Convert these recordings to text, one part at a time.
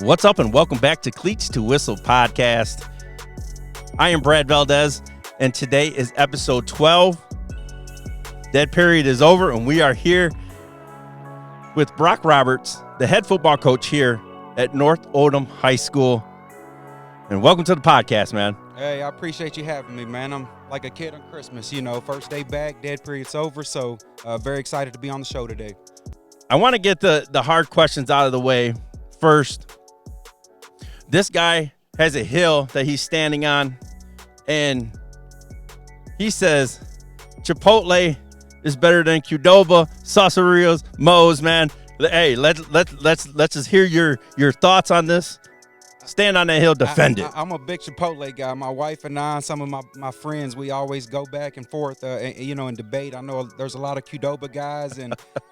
What's up and welcome back to Cleats to Whistle podcast. I am Brad Valdez and today is episode 12. Dead period is over and we are here with Brock Roberts, the head football coach here at North Oldham High School. And welcome to the podcast, man. Hey, I appreciate you having me, man. I'm like a kid on Christmas, first day back, dead period's over, so very excited to be on the show today. I want to get the hard questions out of the way first. This guy has a hill that he's standing on, and he says Chipotle is better than Qdoba, Saucerios, Moe's, man. Hey, let's just hear your thoughts on this. Stand on that hill, defend it. I'm a big Chipotle guy. My wife and I, and some of my friends, we always go back and forth, and debate. I know there's a lot of Qdoba guys,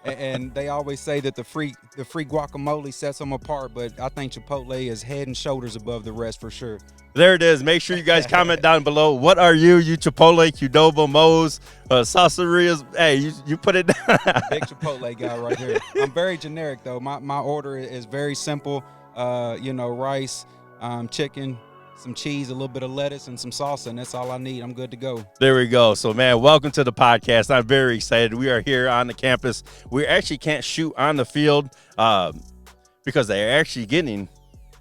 and they always say that the free guacamole sets them apart. But I think Chipotle is head and shoulders above the rest for sure. There it is. Make sure you guys comment down below. What are you Chipotle, Qdoba, Moe's, Saucerias? Hey, you put it down. Big Chipotle guy right here. I'm very generic though. My order is very simple. Rice, chicken, some cheese, a little bit of lettuce, and some salsa, and that's all I need. I'm good to go. There we go. So, man, welcome to the podcast. I'm very excited. We are here on the campus. We actually can't shoot on the field because they're actually getting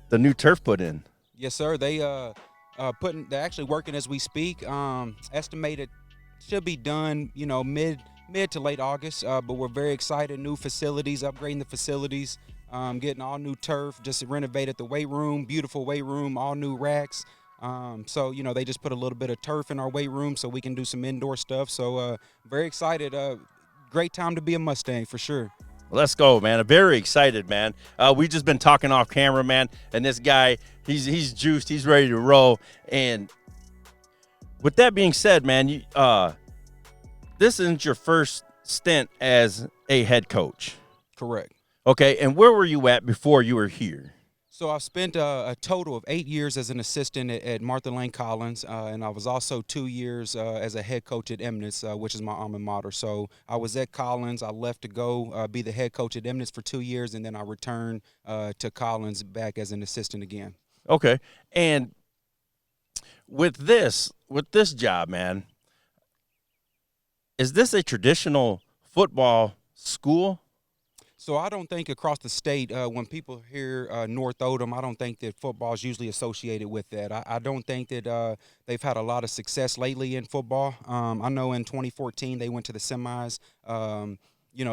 the new turf put in. Yes, sir. They're actually working as we speak. Estimated should be done, mid to late August. But we're very excited. New facilities, upgrading the facilities. Getting all new turf, just renovated the weight room, beautiful weight room, all new racks. So they just put a little bit of turf in our weight room so we can do some indoor stuff. So very excited. Great time to be a Mustang for sure. Let's go, man. I'm very excited, man. We just been talking off camera, man. And this guy, he's juiced. He's ready to roll. And with that being said, man, this isn't your first stint as a head coach. Correct. Okay, and where were you at before you were here? So I've spent a total of 8 years as an assistant at Martha Lane Collins, and I was also 2 years as a head coach at Eminence, which is my alma mater. So I was at Collins. I left to go be the head coach at Eminence for 2 years, and then I returned to Collins back as an assistant again. Okay, and with this job, man, is this a traditional football school? So I don't think across the state, when people hear North Oldham, I don't think that football is usually associated with that. I don't think that they've had a lot of success lately in football. I know in 2014 they went to the semis,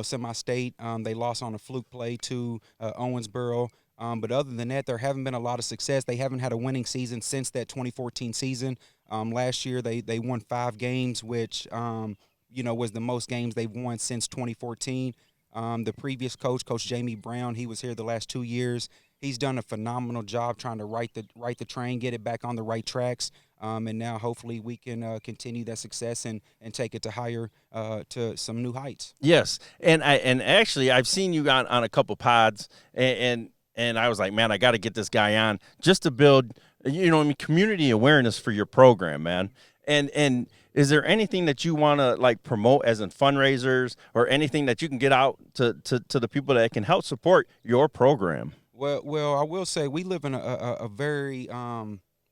semi-state. They lost on a fluke play to Owensboro. But other than that, there haven't been a lot of success. They haven't had a winning season since that 2014 season. Last year they won 5 games, which was the most games they've won since 2014. The previous coach Jamie Brown, he was here the last 2 years. He's done a phenomenal job trying to right the train, get it back on the right tracks, and now hopefully we can continue that success and take it to some new heights. Yes, and actually I've seen you on a couple pods, and I was like, man, I got to get this guy on just to build, community awareness for your program, man, and. Is there anything that you want to promote as in fundraisers or anything that you can get out to the people that can help support your program? Well, I will say we live in a very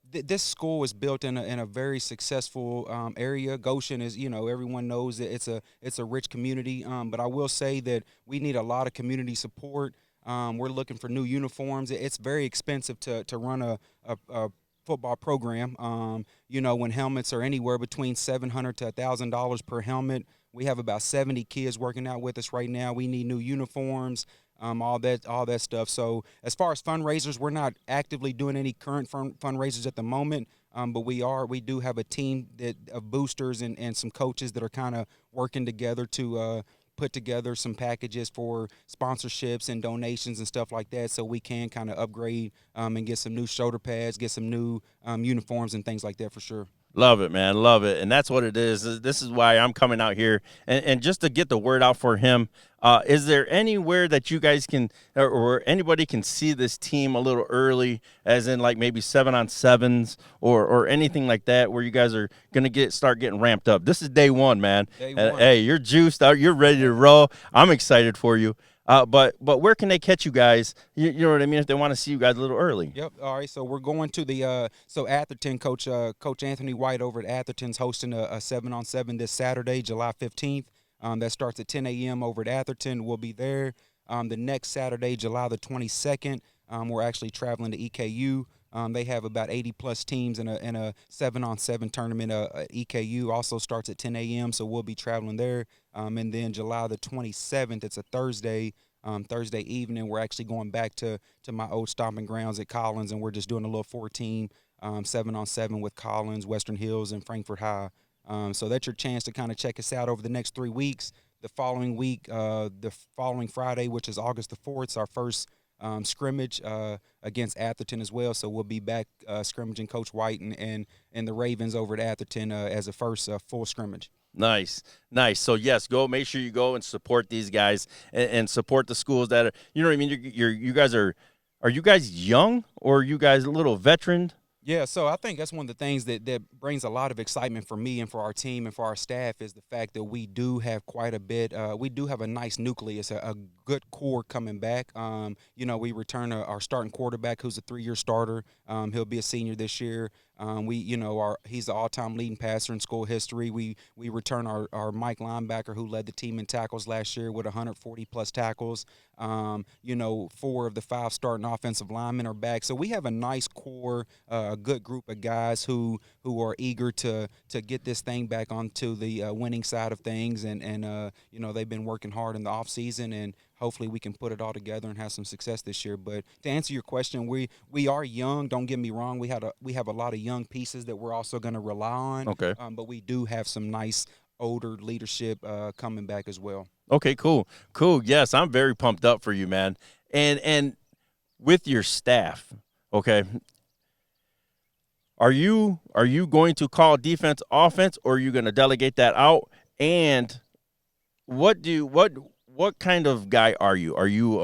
this school is built in a very successful area. Goshen is, everyone knows that it's a rich community. But I will say that we need a lot of community support. We're looking for new uniforms. It's very expensive to run a football program. When helmets are anywhere between $700 to $1,000 per helmet, we have about 70 kids working out with us right now. We need new uniforms, all that stuff. So as far as fundraisers, we're not actively doing any current fundraisers at the moment, but we do have a team of boosters and some coaches that are kind of working together to put together some packages for sponsorships and donations and stuff like that, so we can kind of upgrade and get some new shoulder pads, get some new uniforms and things like that for sure. Love it, man. Love it. And that's what it is. This is why I'm coming out here. And just to get the word out for him, is there anywhere that you guys can or anybody can see this team a little early, as in maybe 7-on-7s or anything like that, where you guys are going to start getting ramped up? This is day one, man. Day one. Hey, you're juiced out. You're ready to roll. I'm excited for you. But where can they catch you guys? You know what I mean? If they want to see you guys a little early. Yep. All right. So we're going to the so Atherton Coach Anthony White over at Atherton's hosting a 7-on-7 this Saturday, July 15th. That starts at 10 a.m. over at Atherton. We'll be there. The next Saturday, July the 22nd, we're actually traveling to EKU. They have about 80 plus teams in a 7-on-7 tournament. EKU also starts at 10 a.m. So we'll be traveling there. And then July the 27th, it's a Thursday. Thursday evening, we're actually going back to my old stomping grounds at Collins, and we're just doing a little 4-team 7-on-7 with Collins, Western Hills, and Frankfurt High. So that's your chance to kind of check us out over the next 3 weeks. The following week, the following Friday, which is August the 4th, is our first scrimmage against Atherton as well. So we'll be back scrimmaging Coach White and the Ravens over at Atherton as a first full scrimmage. Nice, nice. So yes, go. Make sure you go and support these guys and support the schools that are. You know what I mean? You guys are. Are you guys young or are you guys a little veteran? Yeah, so I think that's one of the things that brings a lot of excitement for me and for our team and for our staff is the fact that we do have quite a bit. We do have a nice nucleus, a good core coming back. We return our starting quarterback, who's a 3-year starter. He'll be a senior this year. He's the all-time leading passer in school history. We return our Mike linebacker, who led the team in tackles last year with 140 plus tackles. 4 of the 5 starting offensive linemen are back. So we have a nice core, a good group of guys who are eager to get this thing back onto the winning side of things. And they've been working hard in the offseason, and hopefully we can put it all together and have some success this year. But to answer your question, we are young. Don't get me wrong. We have a lot of young pieces that we're also going to rely on. Okay. But we do have some nice older leadership coming back as well. Okay, cool. Yes, I'm very pumped up for you, man. And with your staff, okay. Are you going to call defense offense, or are you going to delegate that out? And what kind of guy are you? Are you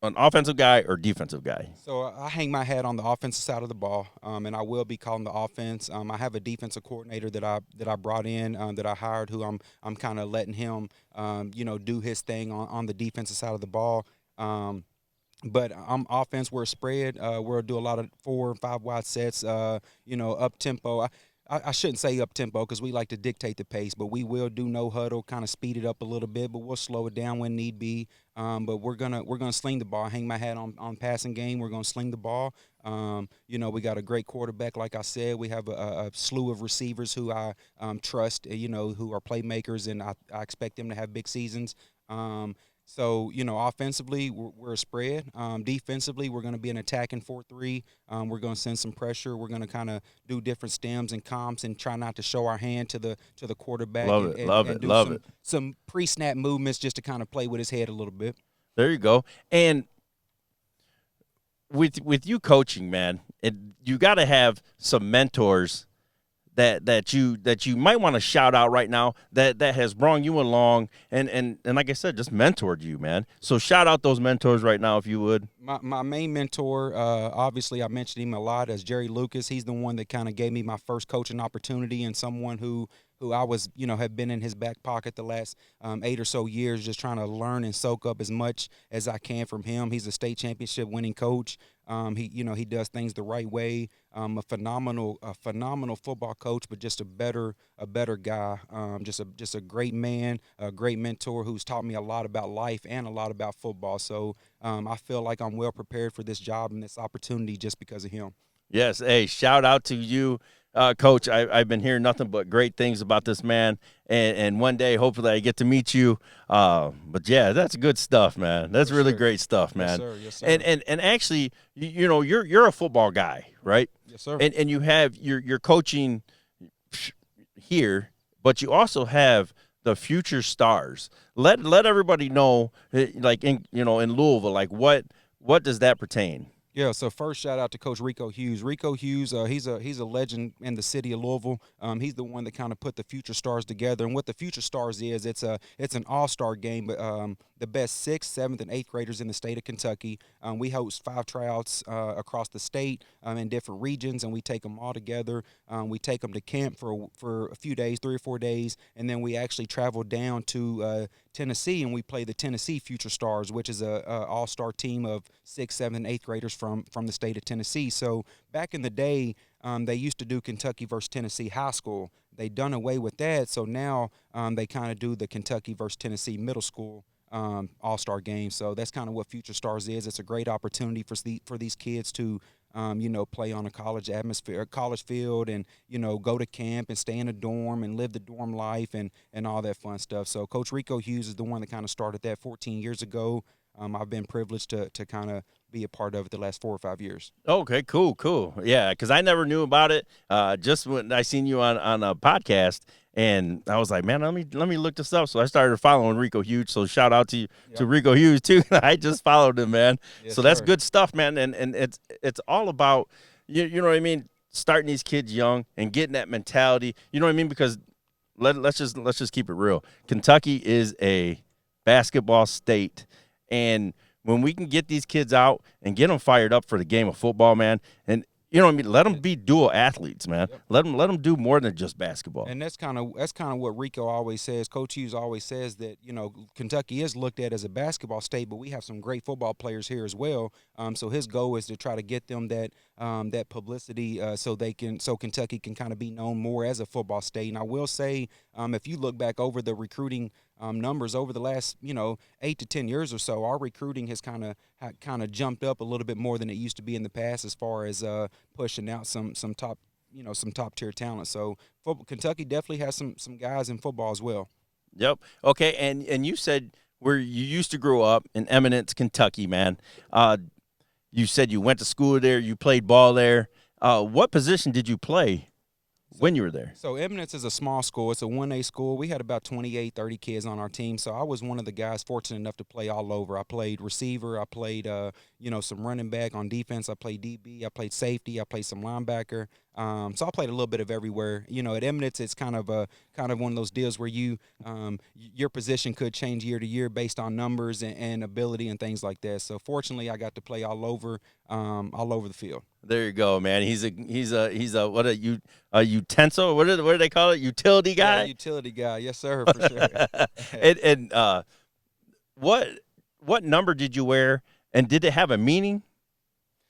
an offensive guy or defensive guy? So I hang my hat on the offensive side of the ball, and I will be calling the offense. I have a defensive coordinator that I brought in, that I hired, who I'm kind of letting him, do his thing on the defensive side of the ball. But I'm offense. We're a spread. We'll do a lot of 4 and 5 wide sets. Up tempo. I shouldn't say up tempo because we like to dictate the pace, but we will do no huddle, kind of speed it up a little bit, but we'll slow it down when need be. But we're gonna sling the ball. Hang my hat on passing game. We're gonna sling the ball. We got a great quarterback, like I said. We have a slew of receivers who I trust. Who are playmakers, and I expect them to have big seasons. So, offensively, we're a spread. Defensively, we're going to be an attacking 4-3. We're going to send some pressure. We're going to kind of do different stems and comps and try not to show our hand to the quarterback. Love it. Some pre-snap movements just to kind of play with his head a little bit. There you go. And with you coaching, man, you got to have some mentors that you might want to shout out right now that has brought you along and like I said, just mentored you, man. So shout out those mentors right now if you would. My main mentor, obviously I mentioned him a lot, as Jerry Lucas. He's the one that kind of gave me my first coaching opportunity, and someone who I was, have been in his back pocket the last 8 or so years, just trying to learn and soak up as much as I can from him. He's a state championship winning coach. He does things the right way. A phenomenal football coach, but just a better guy. Just a great man, a great mentor who's taught me a lot about life and a lot about football. So I feel like I'm well prepared for this job and this opportunity just because of him. Yes. Hey, shout out to you, Coach. I've been hearing nothing but great things about this man, and one day hopefully I get to meet you. But yeah, that's good stuff, man. That's really great stuff, man. Yes, sir. And actually, you're a football guy, right? Yes, sir. And you have you're coaching here, but you also have the future stars. Let everybody know, like in Louisville, like what does that pertain? Yeah, so first shout out to Coach Rico Hughes. Rico Hughes, he's a legend in the city of Louisville. He's the one that kind of put the Future Stars together. And what the Future Stars is, it's an all-star game, the best 6th, 7th, and 8th graders in the state of Kentucky. We host 5 tryouts across the state in different regions, and we take them all together. We take them to camp for a few days, 3 or 4 days, and then we actually travel down to Tennessee, and we play the Tennessee Future Stars, which is a all-star team of 6th, 7th, and 8th graders from the state of Tennessee. So back in the day, they used to do Kentucky versus Tennessee high school. They done away with that, so now they kind of do the Kentucky versus Tennessee middle school all-star game. So that's kind of what Future Stars is. It's a great opportunity for these kids to play on a college atmosphere, a college field, and, go to camp and stay in a dorm and live the dorm life and all that fun stuff. So Coach Rico Hughes is the one that kind of started that 14 years ago. I've been privileged to kind of be a part of it the last 4 or 5 years. Okay, cool. Yeah, because I never knew about it. Just when I seen you on a podcast, and I was like, man, let me look this up. So I started following Rico Hughes. So shout out to you, to Rico Hughes too. I just followed him, man. Yes, so that's sir. good stuff, man. And it's all about you know what I mean, starting these kids young and getting that mentality. You know what I mean? Because let's just keep it real. Kentucky is a basketball state, and when we can get these kids out and get them fired up for the game of football, man, and you know what I mean, let them be dual athletes, man. Yep. Let them do more than just basketball. And that's kind of what Rico always says. Coach Hughes always says that Kentucky is looked at as a basketball state, but we have some great football players here as well. So his goal is to try to get them that publicity so Kentucky can kind of be known more as a football state. And I will say, if you look back over the recruiting numbers over the last 8 to 10 years or so, our recruiting has kind of jumped up a little bit more than it used to be in the past as far as pushing out some top some top tier talent. So Kentucky definitely has some guys in football as well. Yep. Okay. And you said where you used to grow up in Eminence, Kentucky, man. You said you went to school there. You played ball there. What position did you play when you were there? So Eminence is a small school. It's a 1A school. We had about 28, 30 kids on our team. So I was one of the guys fortunate enough to play all over. I played receiver. I played, some running back on defense. I played DB. I played safety. I played some linebacker. So I played a little bit of everywhere. At Eminence, it's kind of one of those deals where your position could change year to year based on numbers and ability and things like that. So fortunately, I got to play all over the field. There you go, man. He's a what a utensil. What do they call it? Utility guy. Yeah, utility guy. Yes, sir, for sure. and what number did you wear? And did it have a meaning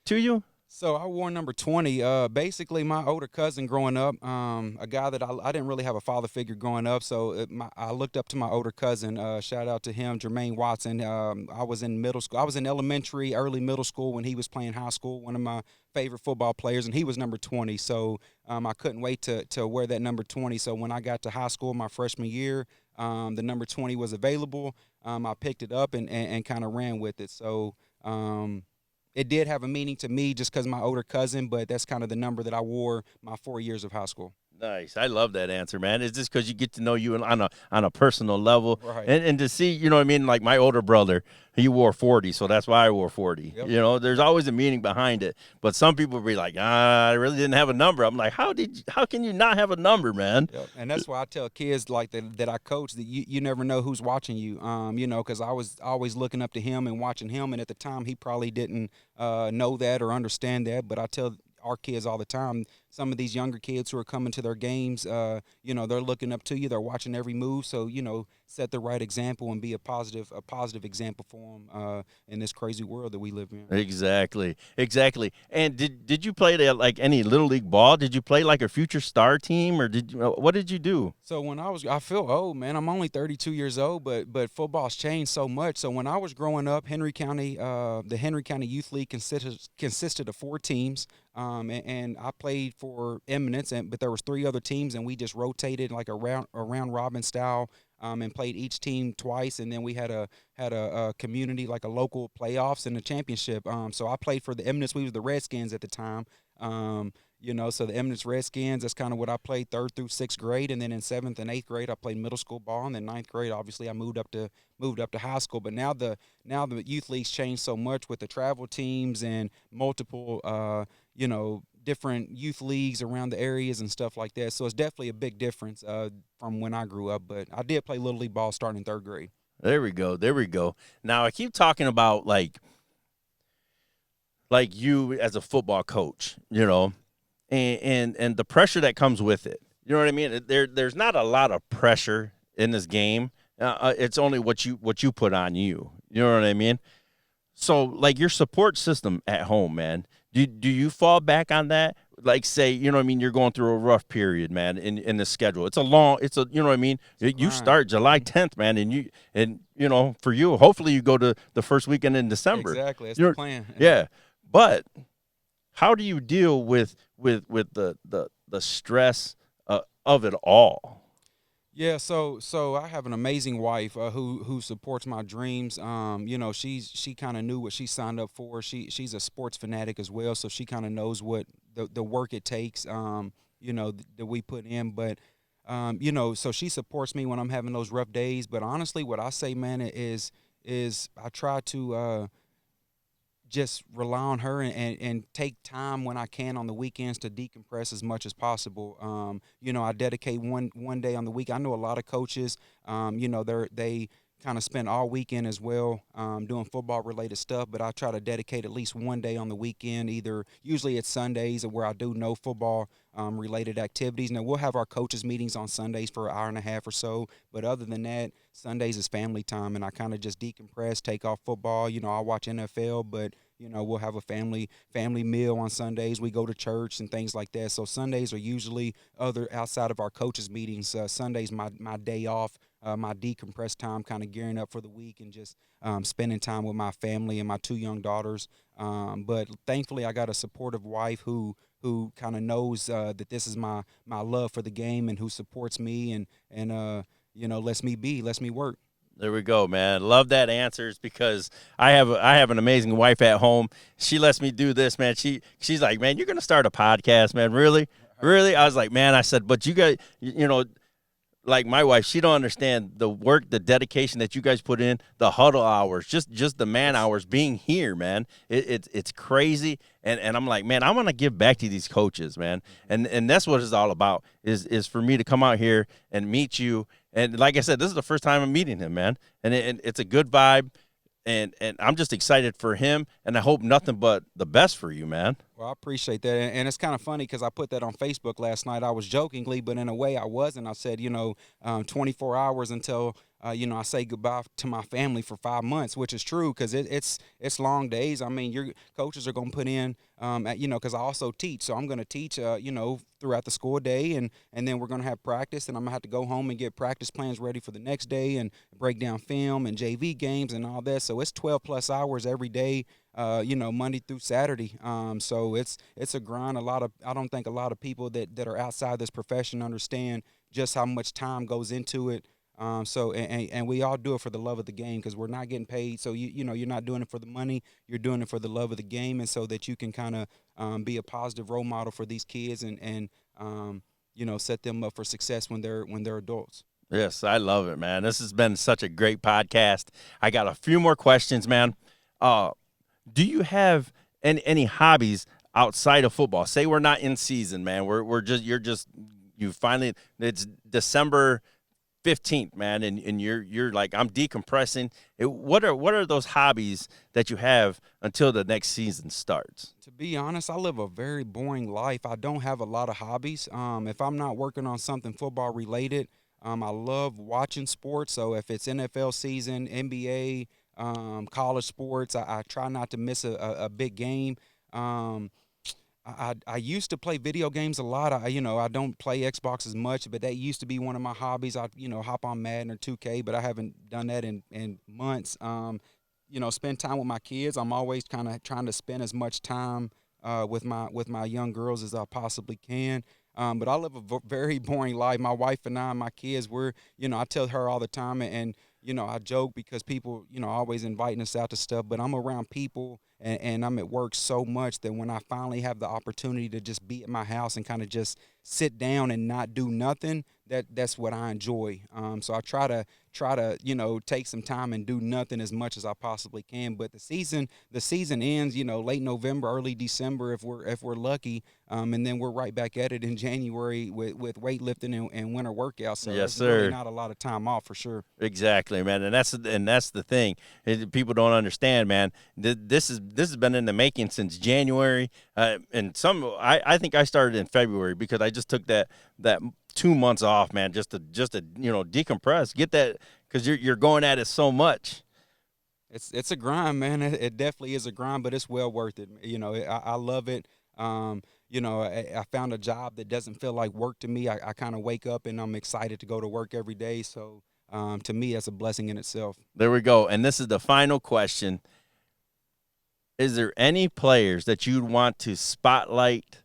to you? So I wore number 20. Basically, my older cousin growing up, a guy that I didn't really have a father figure growing up, so I looked up to my older cousin. Shout out to him, Jermaine Watson. I was in middle school. I was in elementary, early middle school when he was playing high school. One of my favorite football players, and he was number 20. So I couldn't wait to wear that number 20. So when I got to high school my freshman year, the number 20 was available. I picked it up and kind of ran with it. So it did have a meaning to me just because my older cousin, but that's kind of the number that I wore my 4 years of high school. Nice. I love that answer, man. It's just because you get to know you on a personal level, Right. and to see, you know what I mean. Like my older brother, he wore 40, so that's why I wore 40. Yep. There's always a meaning behind it. But some people be like, I really didn't have a number. I'm like, how can you not have a number, man? Yep. And that's why I tell kids like that I coach that you never know who's watching you. Because I was always looking up to him and watching him, and at the time he probably didn't know that or understand that. But I tell our kids all the time, some of these younger kids who are coming to their games, they're looking up to you. They're watching every move. So, set the right example and be a positive example for them in this crazy world that we live in. Exactly. And did you play like any little league ball? Did you play like a future star team, or what did you do? So when I feel old, man. I'm only 32 years old, but football's changed so much. So when I was growing up, Henry County, the Henry County Youth League consisted of 4 teams, and I played for Eminence, but there was 3 other teams, and we just rotated like a round robin style. And played each team twice, and then we had a community, like a local playoffs and a championship. So I played for the Eminence. We was the Redskins at the time. So the Eminence Redskins, that's kind of what I played 3rd through 6th grade, and then in 7th and 8th grade I played middle school ball, and then 9th grade obviously I moved up to high school. But now the youth leagues changed so much with the travel teams and multiple different youth leagues around the areas and stuff like that. So it's definitely a big difference from when I grew up. But I did play Little League ball starting in 3rd grade. There we go. There we go. Now I keep talking about like you as a football coach, and the pressure that comes with it. You know what I mean? There's not a lot of pressure in this game. It's only what you put on you. You know what I mean? So like your support system at home, man. Do you fall back on that? Like say, you know what I mean, you're going through a rough period, man, in the schedule. It's a you know what I mean? It's a You grind. start July 10th, man, and for you, hopefully you go to the first weekend in December. Exactly. That's You the know, plan. yeah. But how do you deal with the stress of it all? Yeah, so I have an amazing wife who supports my dreams. She kind of knew what she signed up for. She's a sports fanatic as well, so she kind of knows what the work it takes. That we put in, but so she supports me when I'm having those rough days. But honestly, what I say, man, is I try to just rely on her and take time when I can on the weekends to decompress as much as possible. I dedicate one day on the week. I know a lot of coaches, they kind of spend all weekend as well doing football related stuff, but I try to dedicate at least one day on the weekend. Either usually it's Sundays where I do no football related activities. Now we'll have our coaches meetings on Sundays for an hour and a half or so, but other than that, Sundays is family time, and I kind of just decompress, take off football. I watch NFL, but we'll have a family meal on Sundays. We go to church and things like that. So Sundays are usually other outside of our coaches meetings. Sundays my day off, my decompressed time, kind of gearing up for the week and just spending time with my family and my two young daughters. But thankfully, I got a supportive wife who kind of knows that this is my love for the game and who supports me and lets me work. There we go, man. Love that answers because I have an amazing wife at home. She lets me do this, man. She's like, man, you're gonna start a podcast, man. Really, really? I was like, man. I said, but you guys, like my wife, she don't understand the work, the dedication that you guys put in, the huddle hours, just the man Yes. hours being here, man. It's crazy, and I'm like, man, I want to give back to these coaches, man, and that's what it's all about. Is for me to come out here and meet you, and like I said, this is the first time I'm meeting him, man, and it's a good vibe, and I'm just excited for him, and I hope nothing but the best for you, man. Well, I appreciate that, and it's kind of funny because I put that on Facebook last night. I was jokingly, but in a way, I wasn't. I said, 24 hours until I say goodbye to my family for 5 months, which is true because it's long days. I mean, your coaches are going to put in, because I also teach, so I'm going to teach, throughout the school day, and then we're going to have practice, and I'm gonna have to go home and get practice plans ready for the next day, and break down film and JV games and all that. So it's 12 plus hours every day, Monday through Saturday. So it's a grind. I don't think a lot of people that are outside this profession understand just how much time goes into it. And we all do it for the love of the game because we're not getting paid. So you're not doing it for the money. You're doing it for the love of the game, and so that you can kind of be a positive role model for these kids and set them up for success when they're adults. Yes, I love it, man. This has been such a great podcast. I got a few more questions, man. Uh, do you have any hobbies outside of football? Say we're not in season, man. We're just you finally it's December 15th, man, and you're like I'm decompressing. What are those hobbies that you have until the next season starts? To be honest, I live a very boring life. I don't have a lot of hobbies. If I'm not working on something football related, I love watching sports. So if it's NFL season, NBA, college sports, I try not to miss a big game. Um, I used to play video games a lot. I don't play Xbox as much, but that used to be one of my hobbies. I hop on Madden or 2K, but I haven't done that in months. Spend time with my kids. I'm always kind of trying to spend as much time with my young girls as I possibly can. But I live a very boring life. My wife and I and my kids, I tell her all the time, and I joke because people, always inviting us out to stuff. But I'm around people and I'm at work so much that when I finally have the opportunity to just be at my house and kind of just sit down and not do nothing, that's what I enjoy. So I try to take some time and do nothing as much as I possibly can. But the season ends late November, early December if we're lucky, and then we're right back at it in January with weightlifting and winter workouts. So Yes, there's really sir. not a lot of time off for sure. Exactly, man, and that's the thing. People don't understand, man. This has been in the making since January, and I think I started in February because I just took that 2 months off, man, just to decompress, get that because you're going at it so much. It's a grind, man. It definitely is a grind, but it's well worth it. I love it. I found a job that doesn't feel like work to me. I kind of wake up and I'm excited to go to work every day. So to me, that's a blessing in itself. There we go, and this is the final question: is there any players that you'd want to spotlight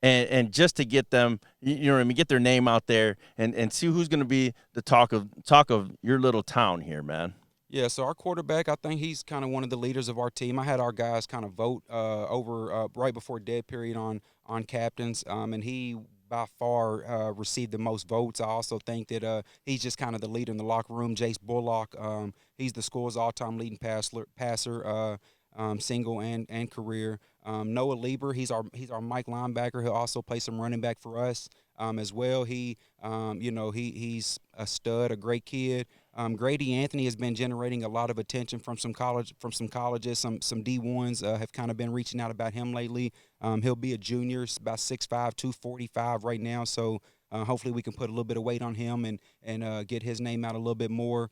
and just to get them, you know what I mean, get their name out there and see who's going to be the talk of your little town here, man? Yeah, so our quarterback, I think he's kind of one of the leaders of our team. I had our guys kind of vote over right before dead period on captains, and he by far received the most votes. I also think that he's just kind of the leader in the locker room. Jace Bullock, he's the school's all-time leading passer, single and career. Noah Lieber, he's our Mike linebacker. He'll also play some running back for us as well. He's a stud, a great kid. Grady Anthony has been generating a lot of attention from some colleges. Some D1s have kind of been reaching out about him lately. He'll be a junior, about 6'5", 245 right now. So hopefully we can put a little bit of weight on him and get his name out a little bit more.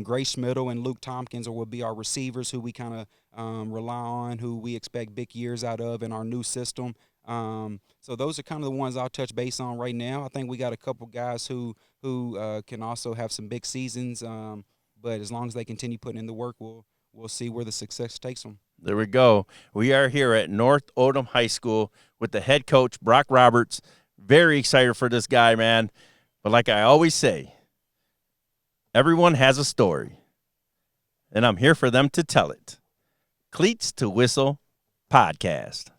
Grace Schmittle and Luke Tompkins will be our receivers who we kind of rely on, who we expect big years out of in our new system. So those are kind of the ones I'll touch base on right now. I think we got a couple guys who can also have some big seasons. But as long as they continue putting in the work, we'll see where the success takes them. There we go. We are here at North Oldham High School with the head coach, Brock Roberts. Very excited for this guy, man. But like I always say, everyone has a story, and I'm here for them to tell it. Cleats to Whistle Podcast.